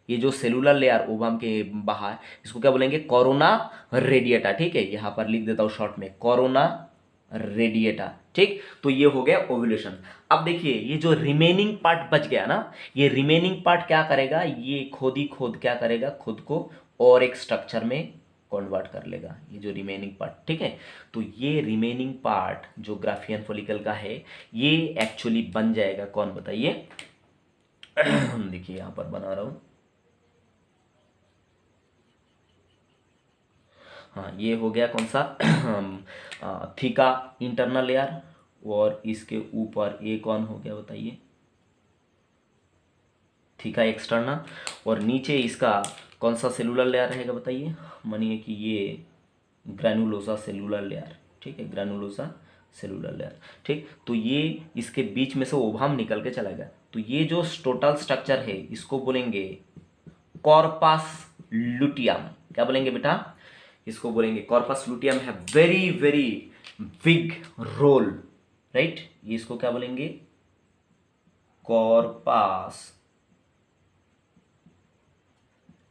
ये जो सेलुलर लेयर ओवम के बाहर, इसको क्या बोलेंगे, कोरोना रेडिएटा। ठीक है, यहां पर लिख देता हूं शॉर्ट में, कोरोना रेडिएटा। ठीक, तो ये हो गया ओव्यूलेशन। अब देखिए ये जो रिमेनिंग पार्ट बच गया ना, ये रिमेनिंग पार्ट क्या करेगा, ये खुद ही खुद क्या करेगा, खुद को और एक स्ट्रक्चर में कन्वर्ट कर लेगा, ये जो रिमेनिंग पार्ट। ठीक है, तो ये रिमेनिंग पार्ट जो ग्राफियन फॉलिकल का है, ये एक्चुअली बन जाएगा कौन बताइए देखिए यहां पर बना रहा हूं, हाँ ये हो गया कौन सा थीका इंटरनल लेयर, और इसके ऊपर ये कौन हो गया बताइए, थीका एक्सटर्नल, और नीचे इसका कौन सा सेलुलर लेयर रहेगा बताइए, मानिए कि ये ग्रैनुलोसा सेलुलर लेयर। ठीक है, ग्रैनुलोसा सेलुलर लेयर। ठीक, तो ये इसके बीच में से ओवम निकल के चला गया। तो ये जो टोटल स्ट्रक्चर है इसको बोलेंगे कॉर्पस लुटियम। क्या बोलेंगे बेटा, इसको बोलेंगे कॉर्पस लुटियम है very very big role, right. इसको क्या बोलेंगे, corpus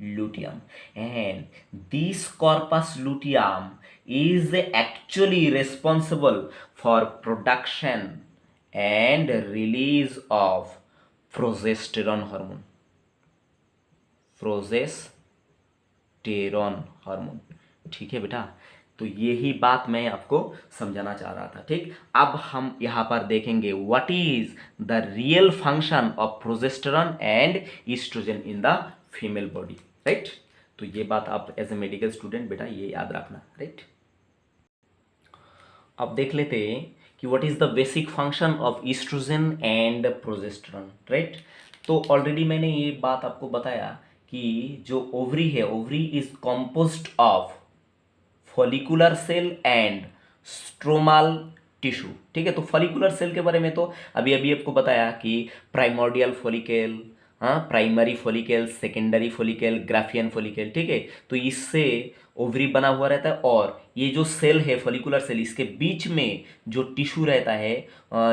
luteum, and this corpus luteum is actually responsible for production and release of progesterone hormone, progesterone hormone. ठीक है बेटा, तो यही बात मैं आपको समझाना चाह रहा था। ठीक, अब हम यहाँ पर देखेंगे what is the real function of progesterone and estrogen in the female body. Right, तो ये बात आप एज ए मेडिकल स्टूडेंट बेटा ये याद रखना। राइट, अब देख लेते हैं कि what is the basic function of oestrogen and progesterone. Right, तो ऑलरेडी मैंने ये बात आपको बताया कि जो ओवरी है, ovary is composed of follicular cell and stromal tissue. ठीक है, तो फॉलिकुलर सेल के बारे में तो अभी अभी आपको बताया कि प्राइमोर्डियल फॉलिकल, हाँ, primary follicle, secondary follicle, Graafian follicle. ठीक है, तो इससे ओवरी बना हुआ रहता है और ये जो सेल है फॉलिकुलर सेल, इसके बीच में जो टिश्यू रहता है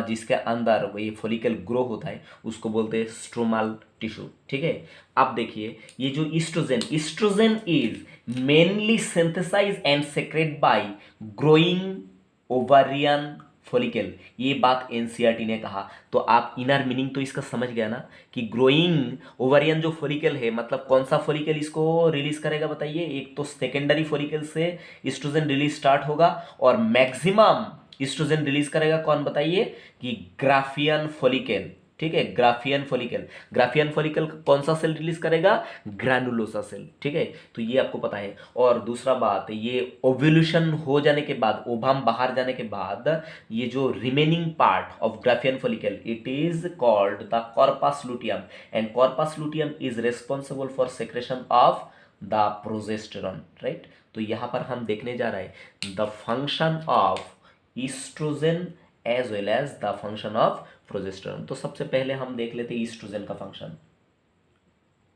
जिसके अंदर ये फॉलिकल ग्रो होता है उसको बोलते हैं स्ट्रोमाल टिश्यू। ठीक है, अब देखिए ये जो estrogen, estrogen is mainly synthesize and secrete by growing ovarian follicle. ये बात एनसीईआरटी ने कहा, तो आप इनर मीनिंग तो इसका समझ गया ना कि ग्रोइंग ओवरियन जो फॉलिकल है मतलब कौन सा फॉलिकल इसको रिलीज करेगा बताइए। एक तो सेकेंडरी फॉलिकल से ईस्ट्रोजन रिलीज स्टार्ट होगा और मैक्सिमम ईस्ट्रोजन रिलीज करेगा कौन बताइए कि ग्राफियन फॉलिकल। ठीक है, ग्राफियन फॉलिकल, ग्राफियन फॉलिकल कौन सा सेल रिलीज करेगा, ग्रैनुलोसा सेल। ठीक है, तो ये आपको पता है। और दूसरा बात, ये ओव्यूलेशन हो जाने के बाद, ओवम बाहर जाने के बाद ये जो remaining part of graafian follicle it is called the corpus luteum and corpus luteum is responsible for secretion of the progesterone. Right, तो यहाँ पर हम देखने जा रहे हैं the function of estrogen as well as the function of progesterone. तो सबसे पहले हम देख लेते हैं ईस्ट्रोजन का function.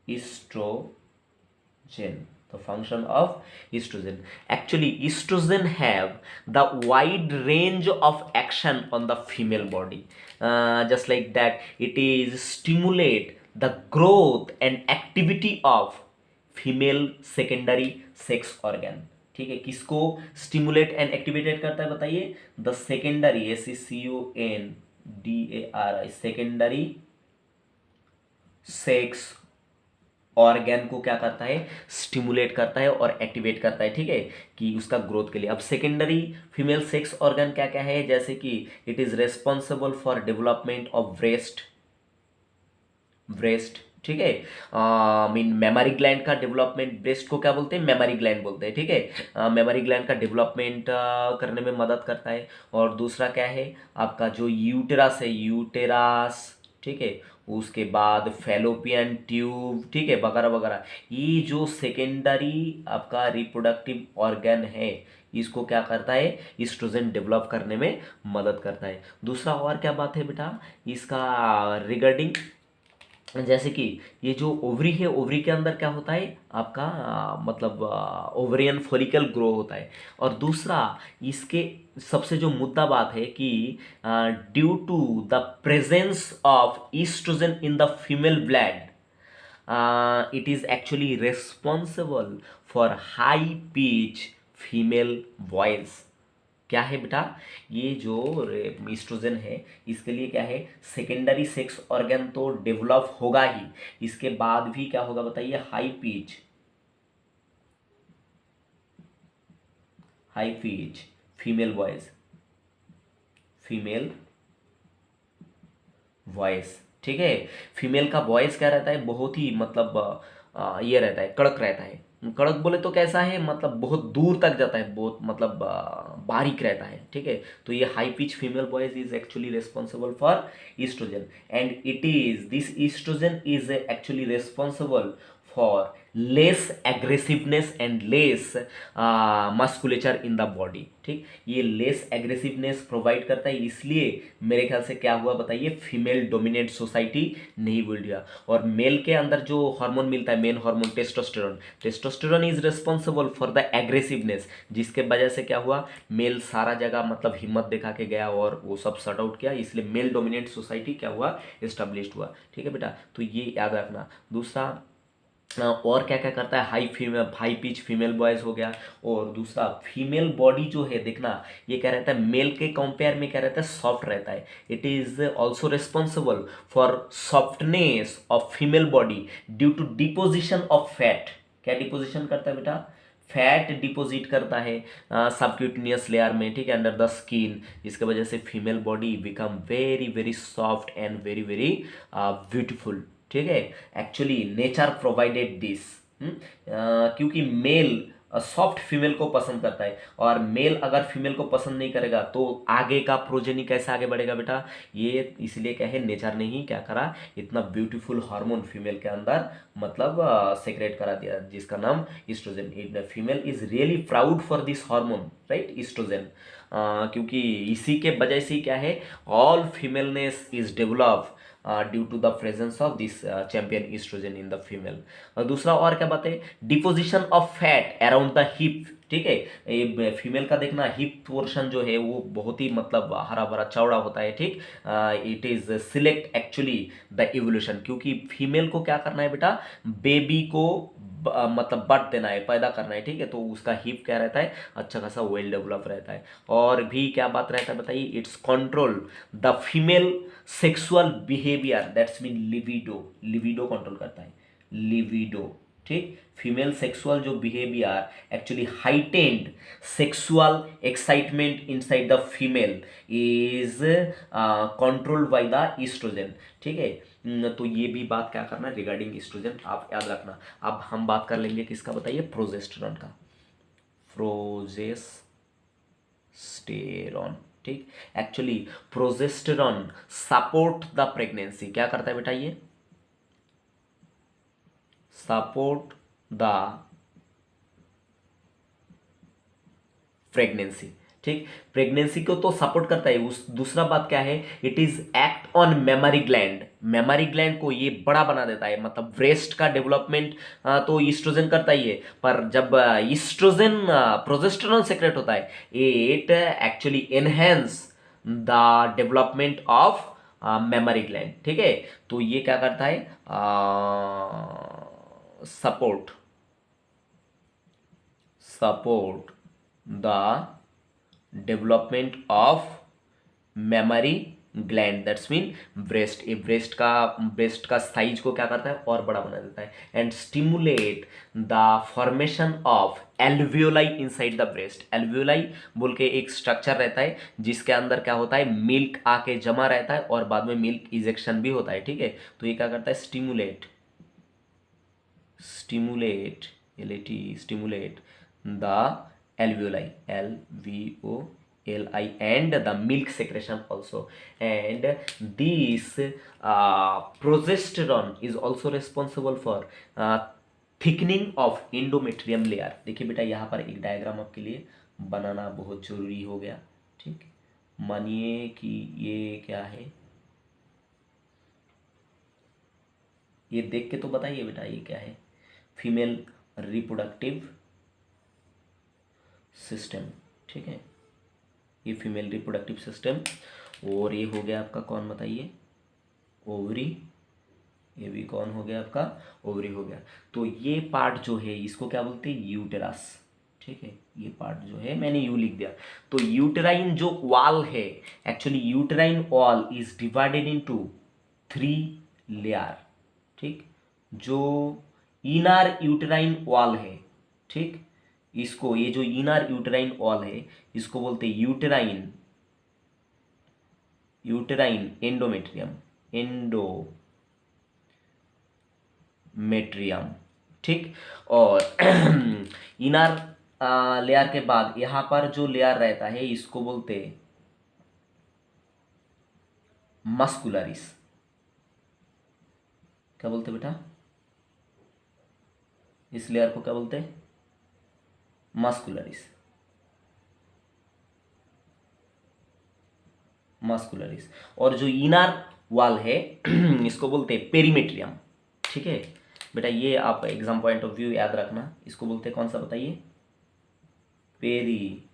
Estrogen, the function of estrogen, actually estrogen have the wide range of action on the female body, just like that it is stimulate the growth and activity of female secondary sex organ. ठीक है, किसको stimulate and activated करता है बताइए, the secondary, SECONDARI, secondary sex organ को क्या करता है, स्टिमुलेट करता है और एक्टिवेट करता है। ठीक है, कि उसका ग्रोथ के लिए। अब सेकेंडरी फीमेल सेक्स ऑर्गन क्या क्या है, जैसे कि it is responsible for development of breast. ठीक है, मीन मेमोरी ग्लैंड का डेवलपमेंट, ब्रेस्ट को क्या बोलते हैं, मेमोरी ग्लैंड बोलते हैं। ठीक है, मेमोरी ग्लैंड का डेवलपमेंट करने में मदद करता है। और दूसरा क्या है आपका जो यूटेरस है, यूटेरस। ठीक है, उसके बाद फेलोपियन ट्यूब। ठीक है, वगैरह वगैरह। ये जो सेकेंडरी आपका रिप्रोडक्टिव ऑर्गन है इसको क्या करता है, ईस्ट्रोजन डेवलप करने में मदद करता है। दूसरा और क्या बात है बेटा इसका रिगार्डिंग, जैसे कि ये जो ओवरी है, ओवरी के अंदर क्या होता है आपका मतलब ओवरियन फॉलिकल ग्रो होता है। और दूसरा इसके सबसे जो मुद्दा बात है कि due to the presence of estrogen in the female blood it is actually responsible for high pitch female voice। क्या है बेटा, ये जो ईस्ट्रोजन है इसके लिए क्या है, सेकेंडरी सेक्स ऑर्गन तो डेवलप होगा ही, इसके बाद भी क्या होगा बताइए, हाई पिच फीमेल वॉइस। ठीक है, फीमेल का वॉइस क्या रहता है, बहुत ही मतलब ये रहता है, कड़क रहता है। कड़क बोले तो कैसा है, मतलब बहुत दूर तक जाता है, बहुत मतलब बारीक रहता है। ठीक है, तो ये high pitch female voice is actually responsible for estrogen and it is this estrogen is actually responsible for less aggressiveness and less musculature in the body. ठीक, ये लेस एग्रेसिवनेस प्रोवाइड करता है, इसलिए मेरे ख्याल से क्या हुआ बताइए, फीमेल डोमिनेट सोसाइटी नहीं बोल दिया। और मेल के अंदर जो हार्मोन मिलता है, main hormone testosterone is responsible for the aggressiveness, जिसके वजह से क्या हुआ, मेल सारा जगह मतलब हिम्मत दिखा के गया और वो सब शट आउट किया, इसलिए मेल डोमिनेट सोसाइटी क्या हुआ, एस्टेब्लिश्ड हुआ। ठीक है बेटा, तो ये याद रखना। दूसरा और क्या क्या करता है, हाई पिच फीमेल वॉइस हो गया। और दूसरा फीमेल बॉडी जो है देखना, ये क्या रहता है, मेल के कंपेयर में क्या रहता है, सॉफ्ट रहता है। It is also responsible for softness of female body due to deposition of fat. क्या डिपोजिशन करता है बेटा, फैट डिपॉजिट करता है सबक्यूटेनियस लेयर में, ठीक है, अंडर द स्किन, जिसकी वजह से female body become very very soft and very very beautiful, ठीक है। एक्चुअली नेचर प्रोवाइडेड दिस, क्योंकि मेल सॉफ्ट फीमेल को पसंद करता है, और मेल अगर फीमेल को पसंद नहीं करेगा तो आगे का प्रोजेनी कैसे आगे बढ़ेगा बेटा, ये इसलिए क्या है, नेचर ने ही क्या करा, इतना ब्यूटीफुल हार्मोन फीमेल के अंदर मतलब सेक्रेट करा दिया, जिसका नाम oestrogen. Female is really proud for this hormone, right, oestrogen, क्योंकि इसी के वजह से क्या है, all femaleness is develop due to the presence of this champion oestrogen in the female. और दूसरा और क्या बात है, deposition of fat around the hip, ठीक है, ये फीमेल का देखना हिप पोर्शन जो है वो बहुत ही मतलब हरा भरा चौड़ा होता है, ठीक। It is select actually the evolution, क्योंकि फीमेल को क्या करना है बेटा, बेबी को मतलब बर्थ देना है, पैदा करना है, ठीक है, तो उसका हिप क्या रहता है, अच्छा खासा वेल डेवलप रहता है। और भी क्या बात रहता है बताइए, its control the female sexual behaviour, that's mean libido, libido control करता है, लिविडो, ठीक। फीमेल सेक्सुअल जो behaviour actually heightened sexual excitement inside the female is controlled by the estrogen, ठीक है। तो ये भी बात क्या करना है रिगार्डिंग ईस्ट्रोजन, आप याद रखना। अब हम बात कर लेंगे किसका बताइए, प्रोजेस्टेरॉन का, प्रोजेस्टेरॉन, ठीक। Actually progesterone support the pregnancy, क्या करता है बेटा, ये सपोर्ट द प्रेगनेंसी, ठीक। प्रेगनेंसी को तो सपोर्ट करता है, उस दूसरा बात क्या है, it is act on memory gland, memory gland को ये बड़ा बना देता है, मतलब ब्रेस्ट का डेवलपमेंट तो ईस्ट्रोजन करता ही है, पर जब ईस्ट्रोजन प्रोजेस्टेरॉन सेक्रेट होता है, it actually enhance the development of memory gland, ठीक है। तो ये क्या करता है, support the development of memory gland, that's mean breast, ये ब्रेस्ट का साइज को क्या करता है और बड़ा बना देता है, and stimulate the formation of alveoli inside the breast. Alveoli बोल के एक स्ट्रक्चर रहता है जिसके अंदर क्या होता है, मिल्क आके जमा रहता है और बाद में मिल्क इजेक्शन भी होता है, ठीक है। तो ये क्या करता है, stimulate the alveoli, alveoli, and the milk secretion also, and this progesterone is also responsible for thickening of endometrium layer। देखिए बेटा यहाँ पर एक डायग्राम आपके लिए बनाना बहुत जरूरी हो गया, ठीक। मानिए कि ये क्या है, ये देख के तो बताइए बेटा ये क्या है, फीमेल रिप्रोडक्टिव सिस्टम, ठीक है, ये फीमेल रिप्रोडक्टिव सिस्टम। और ये हो गया आपका कौन बताइए, ओवरी, ये भी कौन हो गया आपका, ओवरी हो गया। तो ये पार्ट जो है इसको क्या बोलते हैं, यूटेरस, ठीक है, ये पार्ट जो है मैंने यू लिख दिया। तो यूटेराइन जो वॉल है, actually uterine wall is divided into 3 layer, ठीक। जो इनर यूटेराइन वॉल है, ठीक, इसको ये जो इनर यूटेराइन वॉल है इसको बोलते हैं यूटेराइन एंडोमेट्रियम, ठीक। और इनर लेयर के बाद यहां पर जो लेयर रहता है इसको बोलते हैं मस्कुलरिस, क्या बोलते बेटा, इस लेयर को क्या बोलते हैं, मस्कुलरिस। और जो इनर वॉल है इसको बोलते हैं पेरीमेट्रियम, ठीक है बेटा। ये आप एग्जाम पॉइंट ऑफ व्यू याद रखना, इसको बोलते हैं कौन सा बताइए, पेरीमेट्रियम,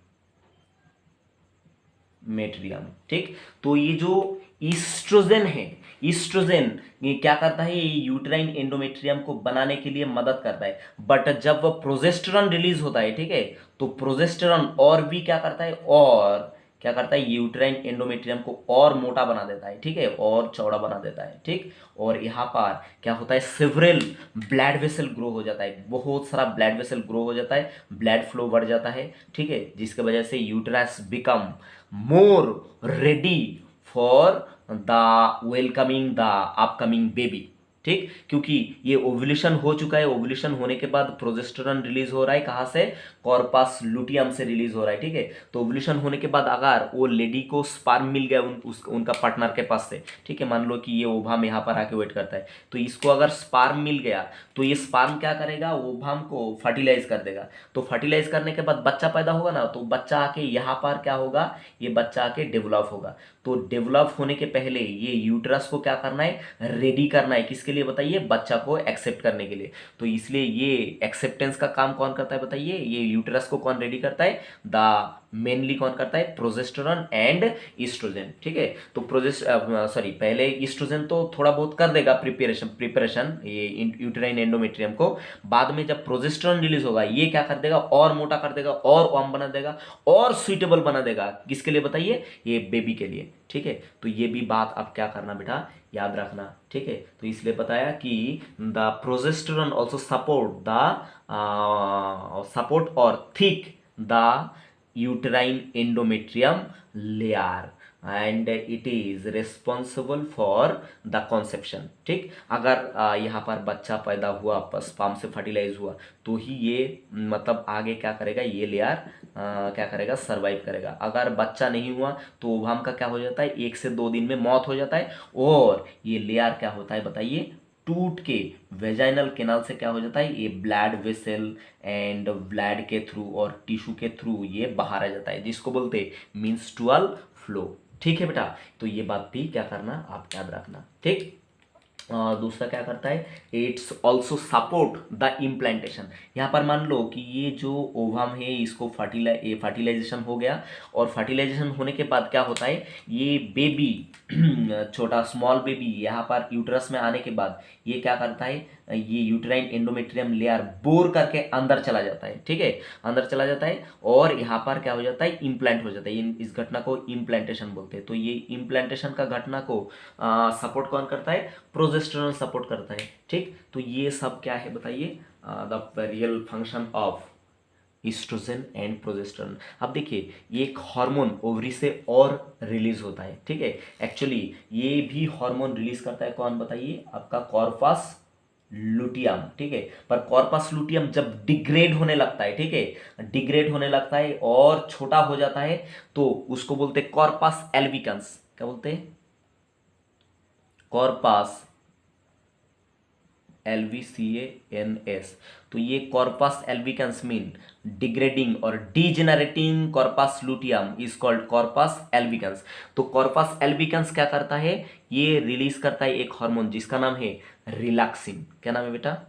ठीक। तो ये जो ईस्ट्रोजन है, ईस्ट्रोजन ये क्या करता है, ये यूटेराइन एंडोमेट्रियम को बनाने के लिए मदद करता है, बट जब प्रोजेस्टेरॉन रिलीज होता है, ठीक है, तो प्रोजेस्टेरॉन और भी क्या करता है, और क्या करता है, यूट्राइन एंडोमेट्रियम को और मोटा बना देता है, ठीक है, और चौड़ा बना देता है, ठीक। और यहाँ पर क्या होता है, सेवरल ब्लड वेसल ग्रो हो जाता है, बहुत सारा ब्लड वेसल ग्रो हो जाता है, ब्लड फ्लो बढ़ जाता है, ठीक है, जिसके वजह से uterus become more ready for the welcoming the upcoming baby, ठीक। क्योंकि ये ओव्यूलेशन हो चुका है, ओव्यूलेशन होने के बाद प्रोजेस्टेरॉन रिलीज हो रहा है, कहाँ से, कॉर्पस लुटियम से रिलीज हो रहा है, ठीक है। तो ओव्यूलेशन होने के बाद अगर वो लेडी को स्पर्म मिल गया उनका पार्टनर के पास से, ठीक है, मान लो कि ये ओवम यहाँ पर आके वेट करता है, तो इसको अगर स्पर्म मिल गया तो ये स्पर्म क्या करेगा, ओवम को फर्टिलाइज कर देगा। तो फर्टिलाइज करने के बाद बच्चा पैदा होगा ना, तो बच्चा आके यहाँ पर क्या होगा, ये बच्चा आके डेवलप होगा। तो डेवलप होने के पहले ये यूट्रस को क्या करना है, रेडी करना है, किसके लिए बताइए, बच्चा को एक्सेप्ट करने के लिए। तो इसलिए ये एक्सेप्टेंस का काम कौन करता है बताइए, ये यूट्रस को कौन रेडी करता है, द मेनली कौन करता है, प्रोजेस्टेरॉन एंड ईस्ट्रोजन, ठीक है। तो सॉरी, पहले ईस्ट्रोजन तो थोड़ा बहुत कर देगा प्रिपरेशन ये यूटेराइन एंडोमेट्रियम को, बाद में जब प्रोजेस्टेरॉन रिलीज होगा ये क्या कर देगा, और मोटा कर देगा, और वार्म बना देगा, और सुइटेबल बना देगा, किसके लिए बताइए, ये बेबी के लिए, ठीक है। तो ये भी बात आप क्या करना बेटा, याद रखना, ठीक है। तो इसलिए बताया कि द प्रोजेस्टेरॉन ऑल्सो सपोर्ट और thick the uterine endometrium layer and it is responsible for the conception, ठीक। अगर यहाँ पर बच्चा पैदा हुआ, स्पर्म से फर्टिलाइज हुआ, तो ही ये मतलब आगे क्या करेगा, ये लेयर क्या करेगा, सरवाइव करेगा। अगर बच्चा नहीं हुआ तो ओवम का क्या हो जाता है, 1 से 2 दिन में मौत हो जाता है, और ये लेयर क्या होता है बताइए, टूट के वेजाइनल केनाल से क्या हो जाता है, ये ब्लड वेसल एंड ब्लड के थ्रू और टिश्यू के थ्रू ये बाहर आ जाता है, जिसको बोलते हैं मेंस्ट्रुअल फ्लो, ठीक है बेटा। तो ये बात भी क्या करना, आप याद रखना, ठीक। दूसरा क्या करता है, it's also support the implantation. यहाँ पर मान लो कि ये जो ओवम है इसको फर्टिलाइजेशन हो गया, और फर्टिलाइजेशन होने के बाद क्या होता है, ये बेबी छोटा स्मॉल बेबी यहाँ पर यूट्रस में आने के बाद ये क्या करता है, ये यूटेराइन एंडोमेट्रियम लेयर बोर करके अंदर चला जाता है, ठीक है, अंदर चला जाता है, और यहाँ पर क्या हो जाता है, इम्प्लांट हो जाता है। इस घटना को इम्प्लांटेशन बोलते हैं। तो ये इम्प्लांटेशन का घटना को सपोर्ट कौन करता है, प्रोजेस्टेरॉन सपोर्ट करता है, ठीक। तो ये सब क्या है बताइए, the real function of oestrogen and progesterone. अब देखिए, ये एक हार्मोन ओवरी से और रिलीज होता है, ठीक है। एक्चुअली ये भी हार्मोन रिलीज करता है, कौन बताइए, आपका कॉर्पस लुटियम, ठीक है। पर कॉर्पस लुटियम जब डिग्रेड होने लगता है, ठीक है, डिग्रेड होने लगता है और छोटा हो जाता है, तो उसको बोलते हैं कॉर्पस एल्बिकन्स। क्या बोलते हैं, कॉर्पस LVCANS। तो ये कॉर्पस एल्बिकन्स मीन डिग्रेडिंग और degenerating corpus luteum is called corpus albicans. तो कॉर्पस एल्बिकन्स क्या करता है, ये रिलीज करता है एक हार्मोन जिसका नाम है रिलैक्सिन। क्या नाम है बेटा,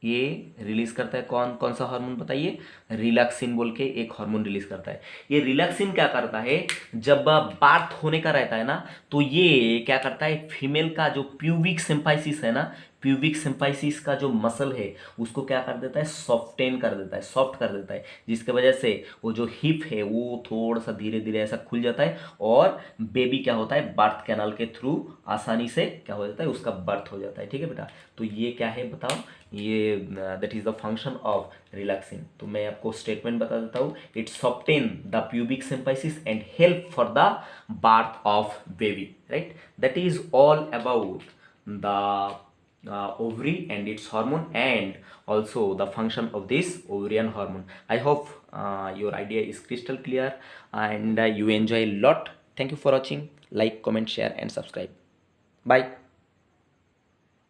ये रिलीज करता है, कौन कौन सा हार्मोन बताइए, रिलैक्सिन बोल के एक हार्मोन रिलीज करता है। ये रिलैक्सिन क्या करता है, जब बार्थ होने का रहता है ना, तो ये क्या करता है, फीमेल का जो प्यूबिक सिम्फाइसिस है ना, प्यूबिक सिम्फाइसिस का जो मसल है उसको क्या कर देता है, सॉफ्टेन कर देता है, सॉफ्ट कर देता है, जिसके वजह से वो जो हिप है वो थोड़ा सा धीरे धीरे ऐसा खुल जाता है, और बेबी क्या होता है, बर्थ कैनाल के थ्रू आसानी से क्या हो जाता है, उसका बर्थ हो जाता है, ठीक है बेटा। तो ये क्या है बताओ, ये that is the function of relaxin. तो मैं आपको स्टेटमेंट बता देता हूँ, it soften the pubic symphysis and help for the birth of baby, right. That is all about the ovary and its hormone, and also the function of this ovarian hormone. I hope your idea is crystal clear and you enjoy a lot. Thank you for watching. Like, comment, share and subscribe. Bye.